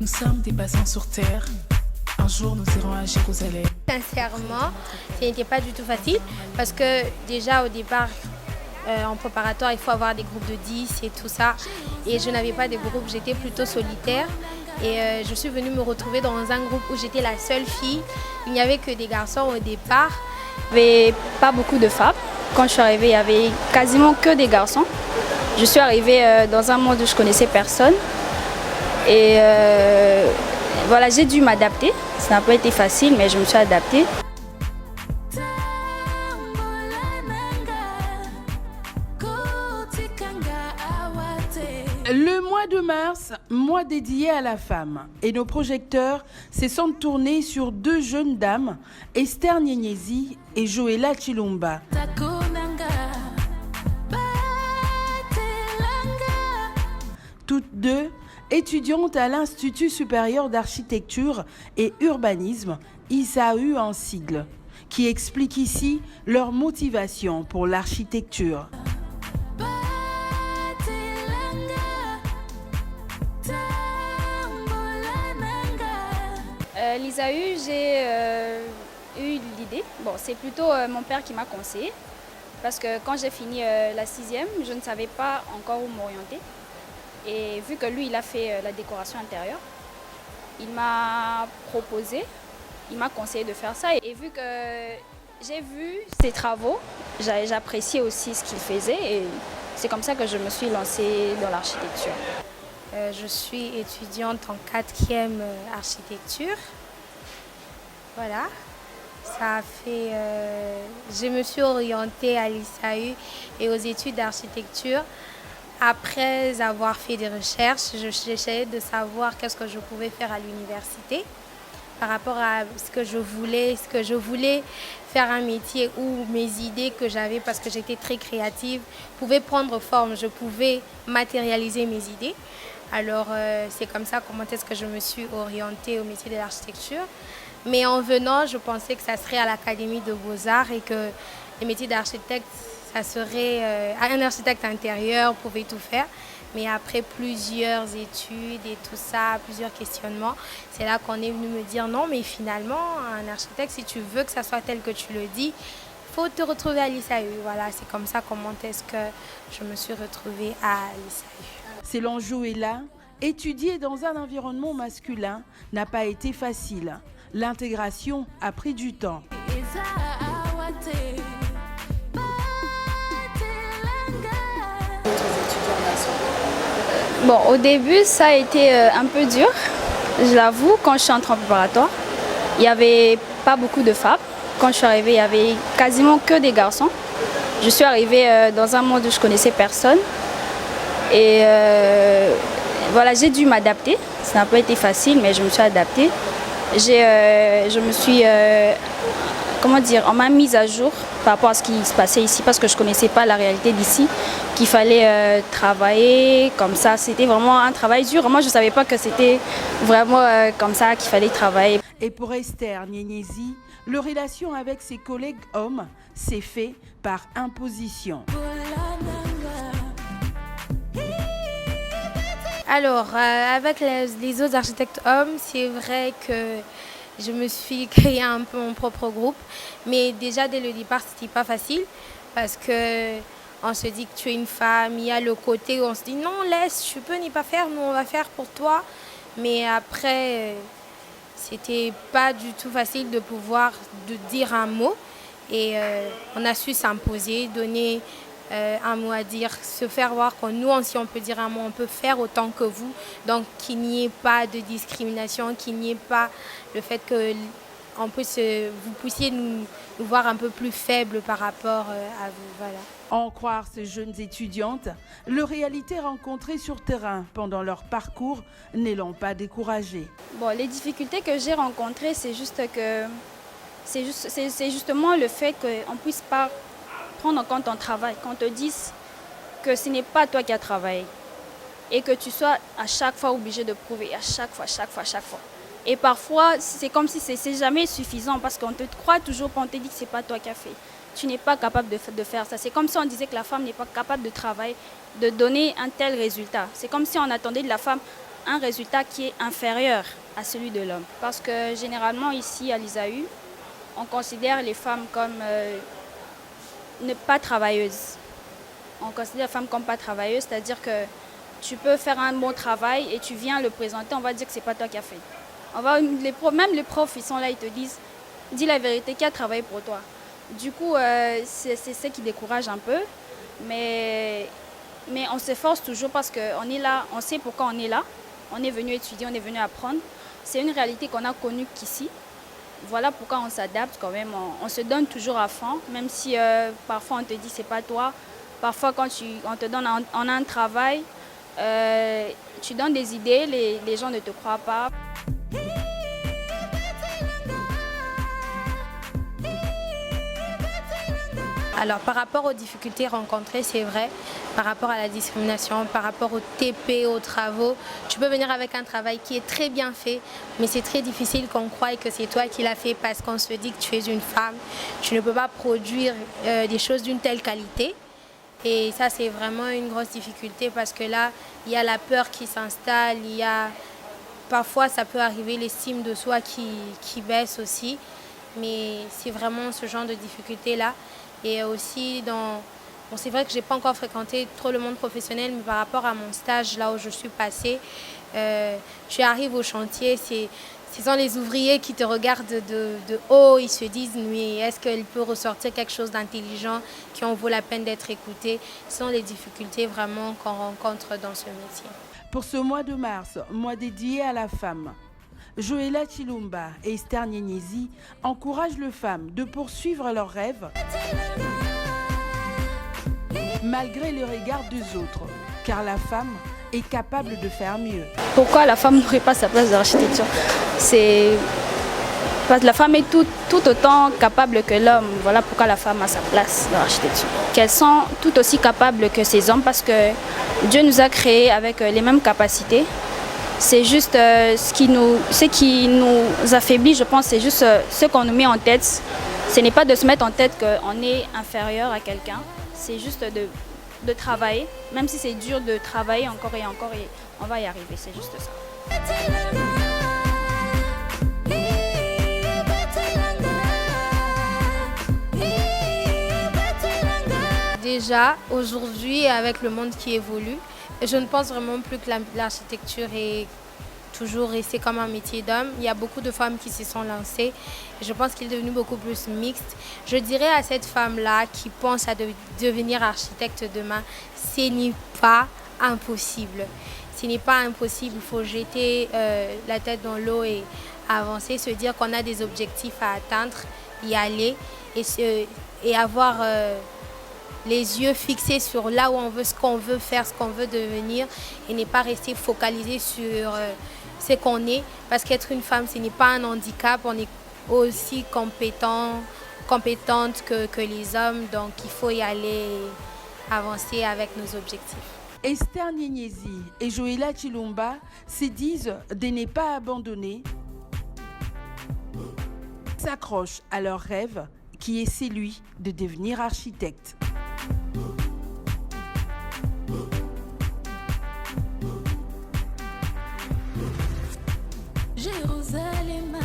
Nous sommes des passants sur terre. Un jour, nous irons à Jérusalem. Sincèrement, ce n'était pas du tout facile parce que déjà au départ, en préparatoire, il faut avoir des groupes de 10 et tout ça. Et je n'avais pas de groupe, j'étais plutôt solitaire. Et je suis venue me retrouver dans un groupe où j'étais la seule fille. Il n'y avait que des garçons au départ. Il n'y avait pas beaucoup de femmes. Quand je suis arrivée, il n'y avait quasiment que des garçons. Je suis arrivée dans un monde où je ne connaissais personne. Et voilà, j'ai dû m'adapter. Ça n'a pas été facile, mais je me suis adaptée. Le mois de mars, mois dédié à la femme. Et nos projecteurs se sont tournés sur deux jeunes dames, Esther Nyenyezi et Joëlla Chilumba. Toutes deux étudiantes à l'Institut supérieur d'architecture et urbanisme, ISAU en sigle, qui expliquent ici leur motivation pour l'architecture. L'ISAU, j'ai eu l'idée. Bon, c'est plutôt mon père qui m'a conseillé. Parce que quand j'ai fini la 6e, je ne savais pas encore où m'orienter. Et vu que lui, il a fait la décoration intérieure, il m'a proposé, il m'a conseillé de faire ça. Et vu que j'ai vu ses travaux, j'appréciais aussi ce qu'il faisait. Et c'est comme ça que je me suis lancée dans l'architecture. Je suis étudiante en 4e architecture. Voilà. Ça a fait. Je me suis orientée à l'ISAU et aux études d'architecture. Après avoir fait des recherches, j'essayais de savoir qu'est-ce que je pouvais faire à l'université par rapport à ce que je voulais faire un métier où mes idées que j'avais, parce que j'étais très créative, pouvaient prendre forme, je pouvais matérialiser mes idées. Alors c'est comme ça comment est-ce que je me suis orientée au métier de l'architecture. Mais en venant, je pensais que ça serait à l'Académie de Beaux-Arts et que les métiers d'architecte, ça serait un architecte intérieur pouvait tout faire. Mais après plusieurs études et tout ça, plusieurs questionnements, c'est là qu'on est venu me dire non, mais finalement, un architecte, si tu veux que ça soit tel que tu le dis, il faut te retrouver à l'ISAU. Voilà, c'est comme ça comment est-ce que je me suis retrouvée à l'ISAU. Selon Joëlla, étudier dans un environnement masculin n'a pas été facile. L'intégration a pris du temps. Bon, au début, ça a été un peu dur, je l'avoue, quand je suis entrée en préparatoire. Il n'y avait pas beaucoup de femmes. Quand je suis arrivée, il n'y avait quasiment que des garçons. Je suis arrivée dans un monde où je ne connaissais personne. Et voilà, j'ai dû m'adapter. Ça n'a pas été facile, mais je me suis adaptée. Je me suis, on m'a mise à jour par rapport à ce qui se passait ici, parce que je ne connaissais pas la réalité d'ici, qu'il fallait travailler comme ça. C'était vraiment un travail dur. Moi, je ne savais pas que c'était vraiment comme ça qu'il fallait travailler. Et pour Esther Nyenyezi, leur relation avec ses collègues hommes s'est fait par imposition. Alors, avec les autres architectes hommes, c'est vrai que je me suis créé un peu mon propre groupe. Mais déjà, dès le départ, ce n'était pas facile parce qu'on se dit que tu es une femme. Il y a le côté où on se dit non, laisse, tu peux n'y pas faire, nous on va faire pour toi. Mais après, c'était pas du tout facile de pouvoir dire un mot. Et on a su s'imposer, donner un mot à dire, se faire voir que nous, si on peut dire un mot, on peut faire autant que vous. Donc qu'il n'y ait pas de discrimination, qu'il n'y ait pas le fait que vous puissiez nous voir un peu plus faibles par rapport à vous. Voilà. En croire ces jeunes étudiantes, leurs réalités rencontrées sur terrain pendant leur parcours ne l'ont pas découragées. Bon, les difficultés que j'ai rencontrées, c'est justement le fait qu'on ne puisse pas prendre en compte ton travail, qu'on te dise que ce n'est pas toi qui as travaillé et que tu sois à chaque fois obligé de prouver, à chaque fois. Et parfois, c'est comme si c'est jamais suffisant parce qu'on te croit toujours, on te dit que ce n'est pas toi qui as fait. Tu n'es pas capable de faire ça. C'est comme si on disait que la femme n'est pas capable de travailler, de donner un tel résultat. C'est comme si on attendait de la femme un résultat qui est inférieur à celui de l'homme. Parce que généralement ici à l'ISAU, on considère les femmes comme ne pas travailleuses. On considère les femmes comme pas travailleuses, c'est-à-dire que tu peux faire un bon travail et tu viens le présenter, on va dire que ce n'est pas toi qui as fait. Même les profs, ils sont là, ils te disent, dis la vérité, qui a travaillé pour toi? Du coup, c'est ce qui décourage un peu, mais on s'efforce toujours parce qu'on est là, on sait pourquoi on est là. On est venu étudier, on est venu apprendre. C'est une réalité qu'on a connue qu'ici. Voilà pourquoi on s'adapte quand même, on se donne toujours à fond, même si parfois on te dit c'est pas toi. Parfois quand on te donne un travail, tu donnes des idées, les gens ne te croient pas. Alors par rapport aux difficultés rencontrées, c'est vrai, par rapport à la discrimination, par rapport au TP, aux travaux, tu peux venir avec un travail qui est très bien fait, mais c'est très difficile qu'on croie que c'est toi qui l'as fait parce qu'on se dit que tu es une femme, tu ne peux pas produire des choses d'une telle qualité. Et ça, c'est vraiment une grosse difficulté parce que là, il y a la peur qui s'installe, parfois ça peut arriver l'estime de soi qui baisse aussi, mais c'est vraiment ce genre de difficulté-là. Et aussi, c'est vrai que je n'ai pas encore fréquenté trop le monde professionnel, mais par rapport à mon stage, là où je suis passée, tu arrives au chantier, ce sont les ouvriers qui te regardent de haut, ils se disent mais est-ce qu'il peut ressortir quelque chose d'intelligent qui en vaut la peine d'être écouté? Ce sont les difficultés vraiment qu'on rencontre dans ce métier. Pour ce mois de mars, mois dédié à la femme, Joëlla Chilumba et Esther Nyenyezi encouragent les femmes de poursuivre leurs rêves malgré le regard des autres, car la femme est capable de faire mieux. Pourquoi la femme n'aurait pas sa place dans l'architecture? C'est parce que la femme est tout autant capable que l'homme. Voilà pourquoi la femme a sa place dans l'architecture. Qu'elles sont tout aussi capables que ces hommes parce que Dieu nous a créés avec les mêmes capacités. C'est juste ce qui nous affaiblit, je pense, c'est juste ce qu'on nous met en tête. Ce n'est pas de se mettre en tête qu'on est inférieur à quelqu'un, c'est juste de travailler, même si c'est dur de travailler encore et encore, et on va y arriver, c'est juste ça. Déjà, aujourd'hui, avec le monde qui évolue, je ne pense vraiment plus que l'architecture est toujours resté comme un métier d'homme. Il y a beaucoup de femmes qui se sont lancées. Et je pense qu'il est devenu beaucoup plus mixte. Je dirais à cette femme-là qui pense à devenir architecte demain, ce n'est pas impossible. Ce n'est pas impossible. Il faut jeter la tête dans l'eau et avancer, se dire qu'on a des objectifs à atteindre, y aller et avoir les yeux fixés sur là où on veut, ce qu'on veut faire, ce qu'on veut devenir et ne pas rester focalisé sur ce qu'on est. Parce qu'être une femme, ce n'est pas un handicap, on est aussi compétente que les hommes, donc il faut y aller avancer avec nos objectifs. Esther Nyenyezi et Joëlla Chilumba se disent de ne pas abandonner, s'accrochent à leur rêve qui est celui de devenir architecte. Jérusalem.